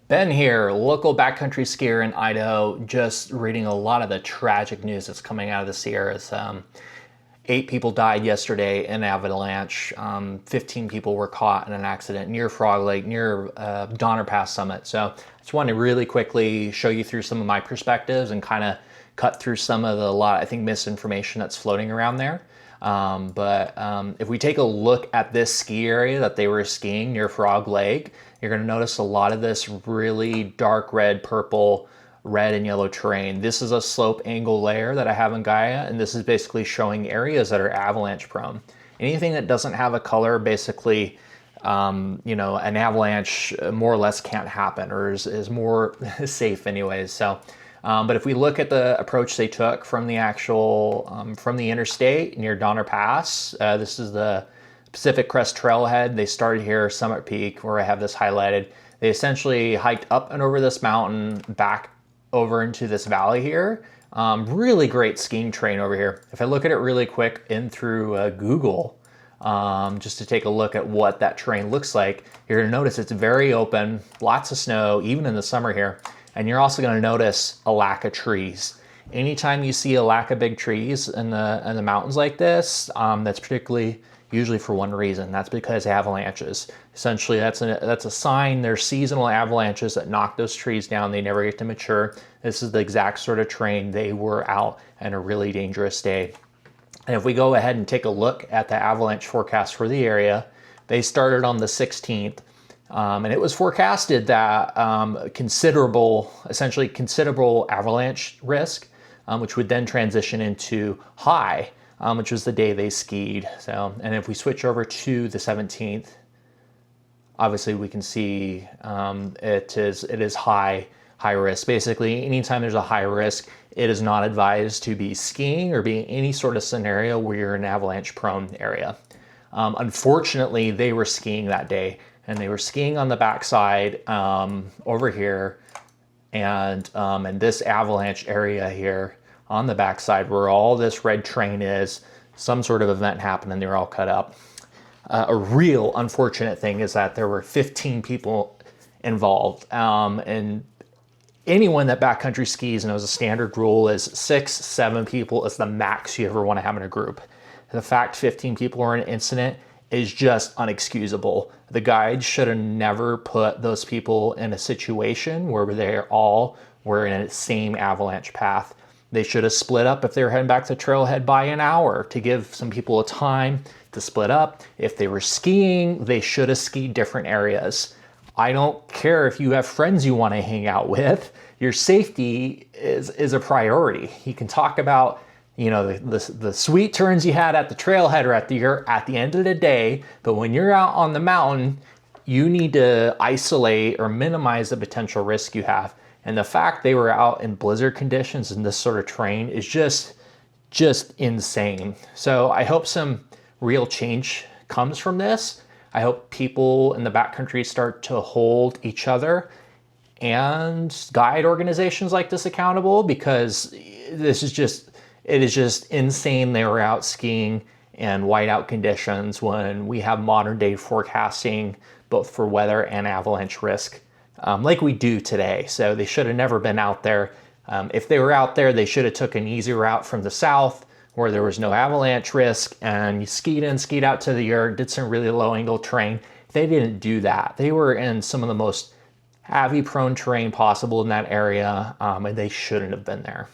Ben here, local backcountry skier in Idaho, just reading a lot of the tragic news that's coming out of the Sierras. 8 people died yesterday in Avalanche. 15 people were caught in an accident near Frog Lake, near Donner Pass Summit. So I just wanted to really quickly show you through some of my perspectives and kind of cut through some of I think, misinformation that's floating around there. If we take a look at this ski area that they were skiing near Frog Lake, you're going to notice a lot of this really dark red, purple, red and yellow terrain. This is a slope angle layer that I have in Gaia, and this is basically showing areas that are avalanche prone. Anything that doesn't have a color, basically, an avalanche more or less can't happen, or is more safe anyways. But if we look at the approach they took from the from the interstate near Donner Pass, this is the Pacific Crest Trailhead. They started here, Summit Peak, where I have this highlighted. They essentially hiked up and over this mountain, back over into this valley here. Really great skiing terrain over here. If I look at it really quick in through Google, just to take a look at what that terrain looks like, you're gonna notice it's very open, lots of snow, even in the summer here. And you're also gonna notice a lack of trees. Anytime you see a lack of big trees in the mountains like this, that's particularly usually for one reason. That's because avalanches. Essentially, that's a sign there's seasonal avalanches that knock those trees down. They never get to mature. This is the exact sort of terrain they were out in a really dangerous day. And if we go ahead and take a look at the avalanche forecast for the area, they started on the 16th. And it was forecasted that essentially considerable avalanche risk, which would then transition into high, which was the day they skied. And if we switch over to the 17th, obviously we can see it is high risk. Basically, anytime there's a high risk, it is not advised to be skiing or be in any sort of scenario where you're in an avalanche prone area. Unfortunately, they were skiing that day, and they were skiing on the backside over here, and this avalanche area here on the backside where all this red terrain is, some sort of event happened and they were all cut up. A real unfortunate thing is that there were 15 people involved, and anyone that backcountry skis knows a standard rule is 6-7 people is the max you ever want to have in a group. The fact 15 people were in an incident is just unexcusable. The guides should have never put those people in a situation where they all were in the same avalanche path. They should have split up if they were heading back to the trailhead by an hour to give some people a time to split up. If they were skiing, they should have skied different areas. I don't care if you have friends you want to hang out with. Your safety is a priority. You can talk about the sweet turns you had at the trailhead or at the end of the day, but when you're out on the mountain, you need to isolate or minimize the potential risk you have. And the fact they were out in blizzard conditions in this sort of terrain is just insane. So I hope some real change comes from this. I hope people in the backcountry start to hold each other and guide organizations like this accountable, because it is just insane they were out skiing in whiteout conditions when we have modern day forecasting both for weather and avalanche risk like we do today. So they should have never been out there. If they were out there, they should have took an easy route from the south where there was no avalanche risk, and you skied in, skied out to the yurt, did some really low angle terrain. They didn't do that. They were in some of the most heavy prone terrain possible in that area, and they shouldn't have been there.